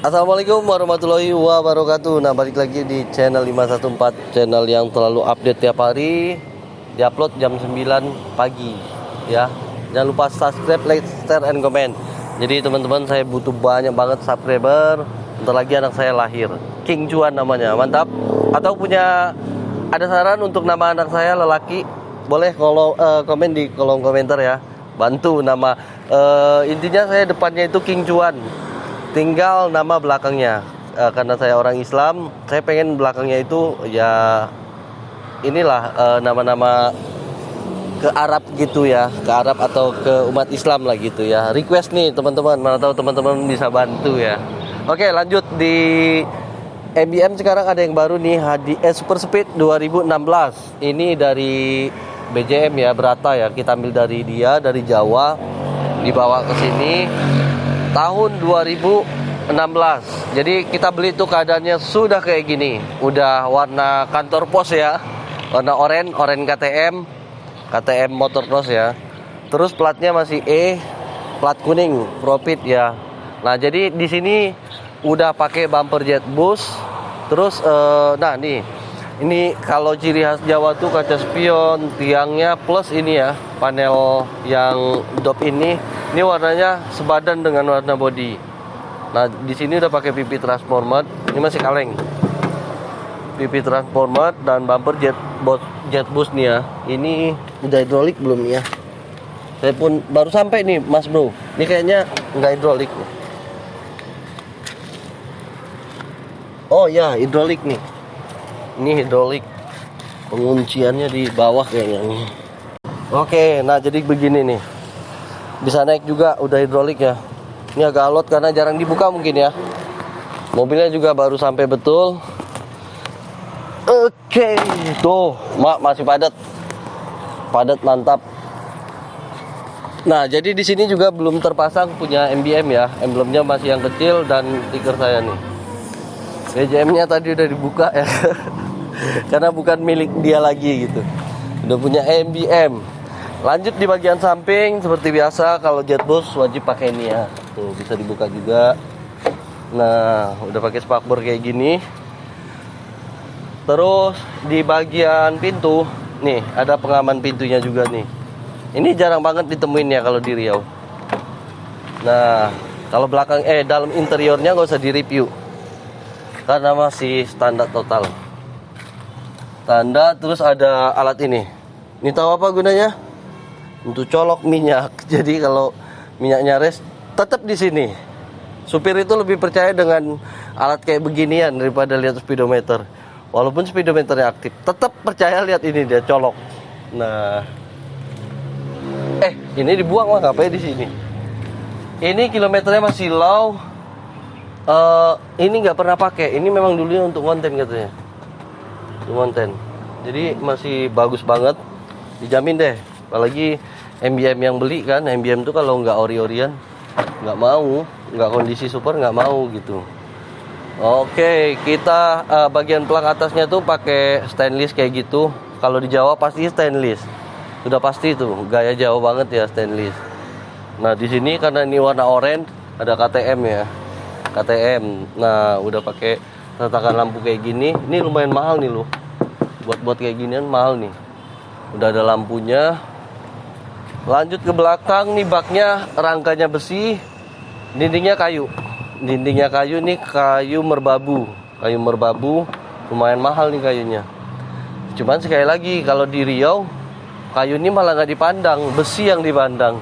Assalamualaikum warahmatullahi wabarakatuh. Nah, balik lagi di channel 514, channel yang selalu update tiap hari, diupload jam 9 pagi ya. Jangan lupa subscribe, like, share, and comment. Jadi teman-teman, saya butuh banyak banget subscriber. Bentar lagi anak saya lahir, King Juan namanya, mantap. Atau ada saran untuk nama anak saya lelaki, boleh komen di kolom komentar ya. Bantu nama, intinya saya depannya itu King Juan, tinggal nama belakangnya. Karena saya orang Islam, saya pengen belakangnya itu ya inilah nama-nama ke Arab gitu ya, ke Arab atau ke umat Islam lah gitu ya. Request nih teman-teman, mana tahu teman-teman bisa bantu ya. Oke, lanjut di MBM. Sekarang ada yang baru nih, Super Speed 2016. Ini dari BJM ya, Berata ya. Kita ambil dari dia, dari Jawa, dibawa ke sini tahun 2016. Jadi kita beli tuh keadaannya sudah kayak gini. Udah warna kantor pos ya. Warna oranye KTM Motocross ya. Terus platnya masih plat kuning, Profit ya. Nah, jadi di sini udah pakai bumper jet boost. Terus nah nih, ini kalau ciri khas Jawa tuh kaca spion, tiangnya plus ini ya, panel yang dop ini warnanya sebadan dengan warna body. Nah, di sini udah pakai pipi transformer, ini masih kaleng. Pipi transformer dan bumper jet boost nih ya. Ini udah hidrolik belum ya? Saya pun baru sampai nih, Mas Bro. Ini kayaknya nggak hidrolik nih. Oh ya, hidrolik nih. Ini hidrolik. Pengunciannya di bawah kayaknya. Oke, nah jadi begini nih. Bisa naik juga, udah hidrolik ya. Ini agak alot karena jarang dibuka mungkin ya. Mobilnya juga baru sampai betul. Oke, tuh, masih padat. Padat mantap. Nah, jadi di sini juga belum terpasang punya MBM ya. Emblemnya masih yang kecil dan stiker saya nih. BJM-nya tadi udah dibuka ya. Karena bukan milik dia lagi gitu. Udah punya MBM. Lanjut di bagian samping seperti biasa, kalau jet boost wajib pakai ini ya. Tuh, bisa dibuka juga. Nah, udah pakai spakbor kayak gini. Terus di bagian pintu nih ada pengaman pintunya juga nih. Ini jarang banget ditemuin ya kalau di Riau. Nah, kalau dalam interiornya nggak usah direview karena masih standar total. Tanda, terus ada alat ini. Ini tahu apa gunanya? Untuk colok minyak. Jadi kalau minyaknya res tetap di sini. Supir itu lebih percaya dengan alat kayak beginian daripada lihat speedometer. Walaupun speedometernya aktif, tetap percaya lihat ini dia colok. Nah, ini dibuang lah, ngapain di sini? Ini kilometernya masih low. Ini nggak pernah pakai. Ini memang dulunya untuk konten katanya. Untuk konten. Jadi masih bagus banget. Dijamin deh. Apalagi MBM yang beli kan. MBM tuh kalau nggak ori-orian nggak mau, nggak kondisi super nggak mau gitu. Oke, kita bagian pelang atasnya tuh pakai stainless kayak gitu. Kalau di Jawa pasti stainless. Sudah pasti tuh, gaya Jawa banget ya stainless. Nah, di sini karena ini warna oranye, ada KTM ya. KTM. Nah, udah pakai tatakan lampu kayak gini. Ini lumayan mahal nih loh. Buat kayak ginian mahal nih. Udah ada lampunya. Lanjut ke belakang nih, baknya rangkanya besi, dindingnya kayu. Dindingnya kayu nih, kayu merbabu. Kayu merbabu lumayan mahal nih kayunya. Cuman sekali lagi kalau di Riau kayu ini malah nggak dipandang, besi yang dipandang.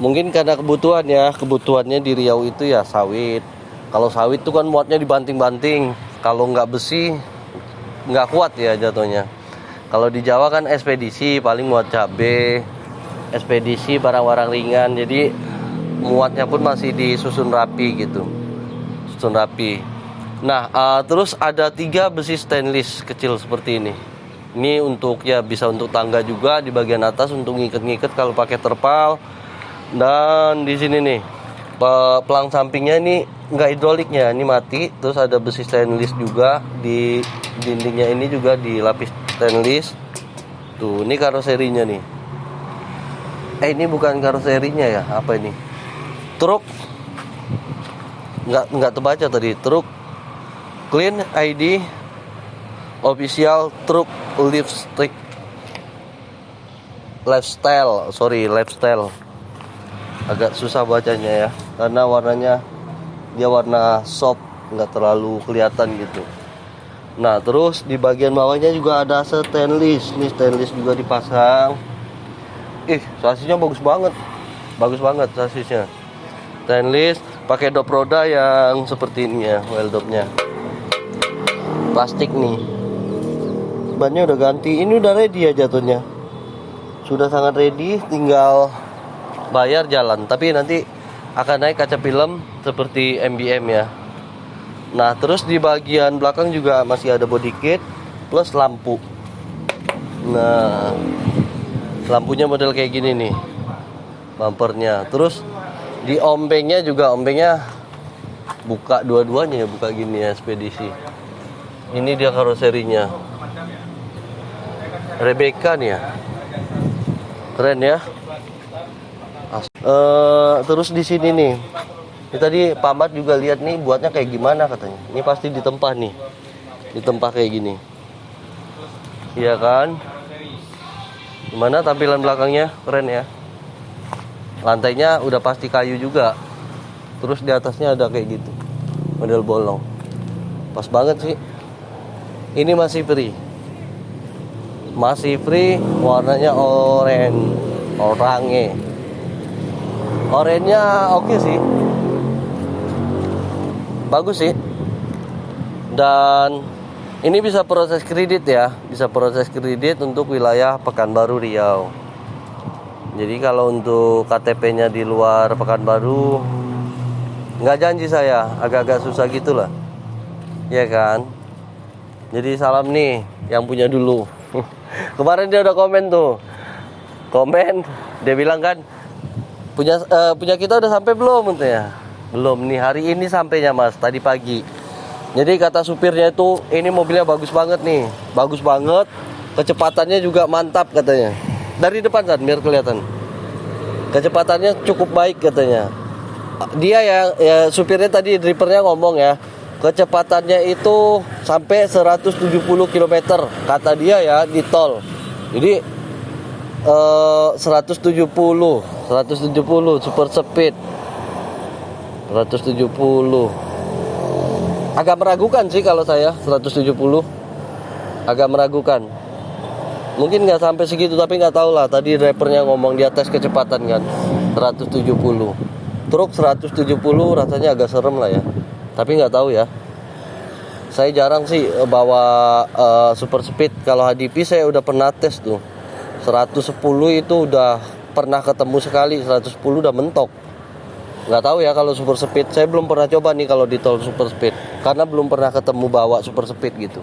Mungkin karena kebutuhannya di Riau itu ya sawit. Kalau sawit tuh kan muatnya dibanting-banting. Kalau nggak besi nggak kuat ya jatuhnya. Kalau di Jawa kan ekspedisi paling muat cabe, ekspedisi barang-barang ringan. Jadi muatnya pun masih disusun rapi gitu. Nah, terus ada 3 besi stainless kecil seperti ini. Ini untuk ya bisa untuk tangga juga di bagian atas untuk ngiket-ngiket kalau pakai terpal. Dan di sini nih pelang sampingnya ini nggak hidroliknya, ini mati. Terus ada besi stainless juga di dindingnya, ini juga dilapis stainless. Tuh, ini karoserinya nih. Ini bukan karoserinya ya, apa ini? Truk nggak terbaca tadi. Truk clean ID official truk lifestyle. Agak susah bacanya ya, karena warnanya dia warna soft, nggak terlalu kelihatan gitu. Nah, terus di bagian bawahnya juga ada stainless. Nih stainless juga dipasang. Sasisnya bagus banget sasisnya. Stainless, pakai dop roda yang seperti ini ya, well dopnya. Plastik nih. Bannya udah ganti, ini udah ready ya jatuhnya. Sudah sangat ready, tinggal bayar jalan. Tapi nanti akan naik kaca film seperti MBM ya. Nah, terus di bagian belakang juga masih ada body kit plus lampu. Nah, lampunya model kayak gini nih, bumpernya. Terus di ompengnya buka dua-duanya ya, buka gini ya, Spedisi. Ini dia karoserinya, Rebecca nih ya, keren ya. Terus di sini nih, ini tadi Pak Ahmad juga lihat nih buatnya kayak gimana katanya. Ini pasti ditempah nih, ditempah kayak gini, iya kan? Gimana tampilan belakangnya, keren ya. Lantainya udah pasti kayu juga. Terus di atasnya ada kayak gitu, model bolong. Pas banget sih. Ini masih free, warnanya oranye. Oranye oke sih, bagus sih. Dan ini bisa proses kredit ya, untuk wilayah Pekanbaru Riau. Jadi kalau untuk KTP-nya di luar Pekanbaru, nggak janji saya, agak-agak susah gitulah, ya kan? Jadi salam nih yang punya dulu. Kemarin dia udah komen, dia bilang kan, punya kita udah sampai belum katanya. Belum nih, hari ini sampainya Mas, tadi pagi. Jadi kata supirnya itu, ini mobilnya bagus banget, kecepatannya juga mantap katanya. Dari depan kan biar kelihatan, kecepatannya cukup baik katanya. Dia ya supirnya tadi, drivernya ngomong ya, kecepatannya itu sampai 170 km kata dia ya di tol. Jadi 170 super speed 170. Agak meragukan sih kalau saya 170, agak meragukan. Mungkin nggak sampai segitu, tapi nggak tahu lah. Tadi drivernya ngomong dia tes kecepatan kan 170. Truk 170 rasanya agak serem lah ya. Tapi nggak tahu ya. Saya jarang sih bawa super speed. Kalau HDP saya udah pernah tes tuh. 110 itu udah pernah ketemu sekali, 110 udah mentok. Nggak tahu ya kalau super speed. Saya belum pernah coba nih kalau di tol super speed, karena belum pernah ketemu bawa super speed gitu.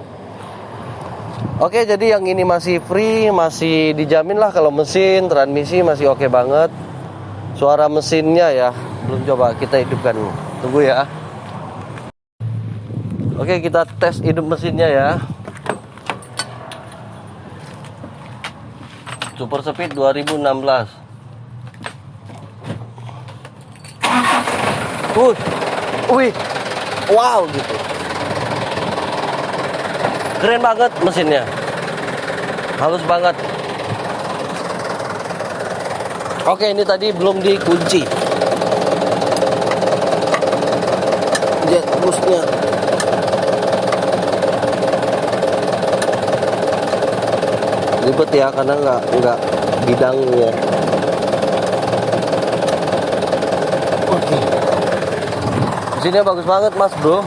Oke, jadi yang ini masih free, masih dijamin lah. Kalau mesin, transmisi masih oke banget. Suara mesinnya ya, belum coba kita hidupkan. Tunggu ya. Oke, kita tes hidup mesinnya ya. Super speed 2016. Wih, wow gitu. Keren banget mesinnya, halus banget. Oke, ini tadi belum dikunci. Jet busnya. Ribet ya, karena nggak bidangnya. Oke. Mesinnya bagus banget Mas Bro.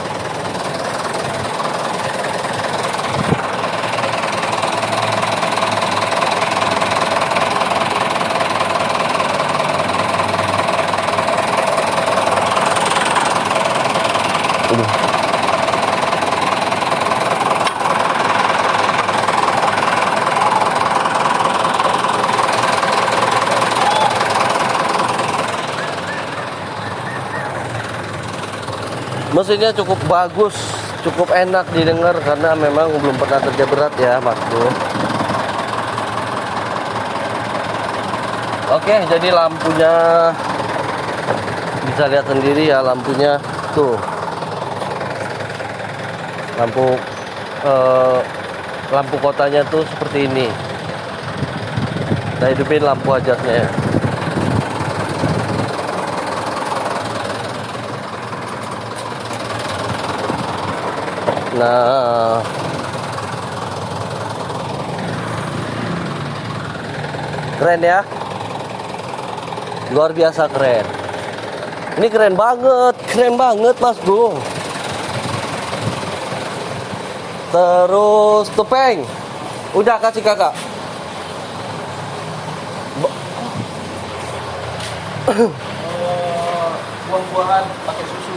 Mesinnya cukup bagus, cukup enak didengar, karena memang belum pernah kerja berat ya Mas Bro. Oke, jadi lampunya bisa lihat sendiri ya, lampunya tuh lampu kotanya tuh seperti ini. Kita hidupin lampu hajatnya. Nah, keren ya, luar biasa keren. Ini keren banget Mas Bro. Terus topeng, udah kasih kakak. Buah-buahan pakai susu.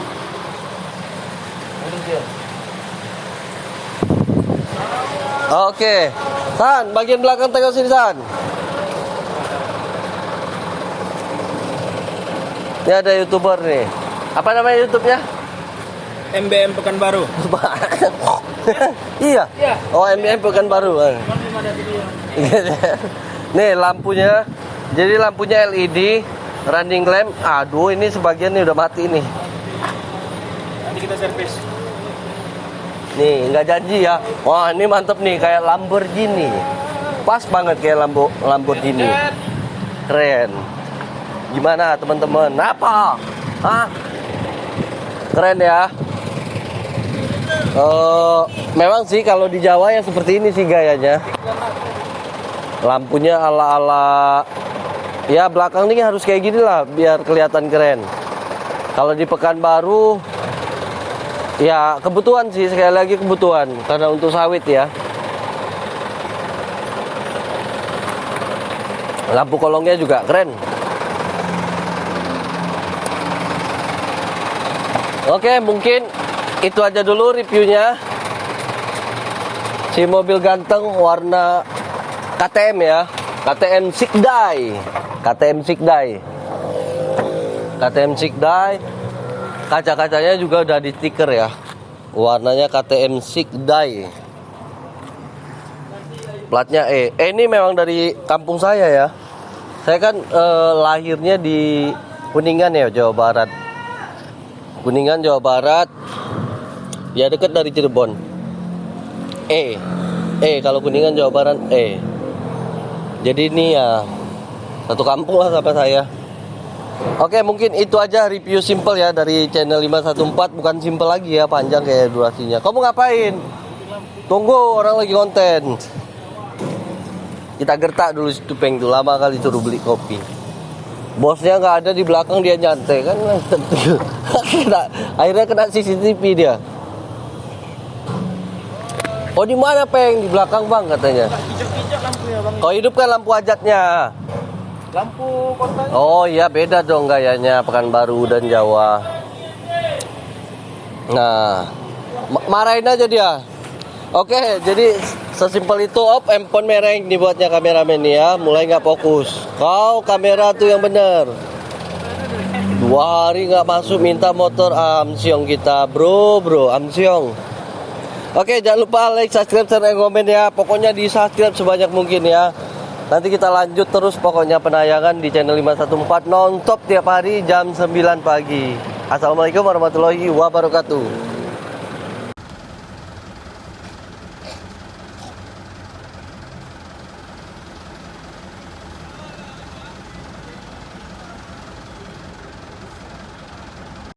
Ini dia. Oke, San, bagian belakang tengok sini San. Ini ada YouTuber nih. Apa namanya YouTube-nya? MBM Pekanbaru. Iya. Oh, MBM Pekanbaru. Nih lampunya. Jadi lampunya LED, running lamp. Aduh, ini sebagian nih udah mati nih. Nanti kita servis. Nih, nggak janji ya. Wah, ini mantep nih, kayak Lamborghini. Pas banget kayak Lamborghini. Keren. Gimana teman-teman? Apa? Hah? Keren ya. Memang sih kalau di Jawa ya seperti ini sih gayanya. Lampunya ala-ala, ya belakang ini harus kayak gini lah biar kelihatan keren. Kalau di Pekanbaru, ya kebutuhan sih, sekali lagi kebutuhan karena untuk sawit ya. Lampu kolongnya juga keren. Oke, mungkin itu aja dulu reviewnya. Si mobil ganteng warna KTM ya, KTM Sikdai, KTM Sikdai, KTM Sikdai. Kaca-kacanya juga udah di stiker ya. Warnanya KTM Sikdai. Platnya E. Ini memang dari kampung saya ya. Saya kan lahirnya di Kuningan ya, Jawa Barat. Kuningan, Jawa Barat. Ya dekat dari Cirebon. E. Kalau Kuningan, Jawa Barat E. Jadi ini ya satu kampung lah sama saya. Oke, mungkin itu aja review simple ya dari channel 514. Bukan simple lagi ya, panjang kayak durasinya. Kamu ngapain? Tunggu, orang lagi konten. Kita gertak dulu si Tupeng tuh, lama kali suruh beli kopi. Bosnya nggak ada di belakang, dia nyantai kan. Akhirnya kena CCTV dia. Oh, di mana Peng? Di belakang Bang katanya. Hijau-hijau lampunya Bang. Kau hidupkan lampu hajatnya. Lampu kotanya. Oh iya, beda dong gayanya Pekanbaru dan Jawa. Nah, marahin aja dia. Oke, jadi sesimpel itu. Handphone mereng dibuatnya kameramen ya. Mulai nggak fokus. Kau kamera tuh yang bener. 2 hari nggak masuk minta motor Amsyong kita, bro Amsyong. Oke, jangan lupa like, subscribe, share, dan komen ya. Pokoknya di subscribe sebanyak mungkin ya. Nanti kita lanjut terus pokoknya penayangan di channel 514 non-stop tiap hari jam 9 pagi. Assalamualaikum warahmatullahi wabarakatuh.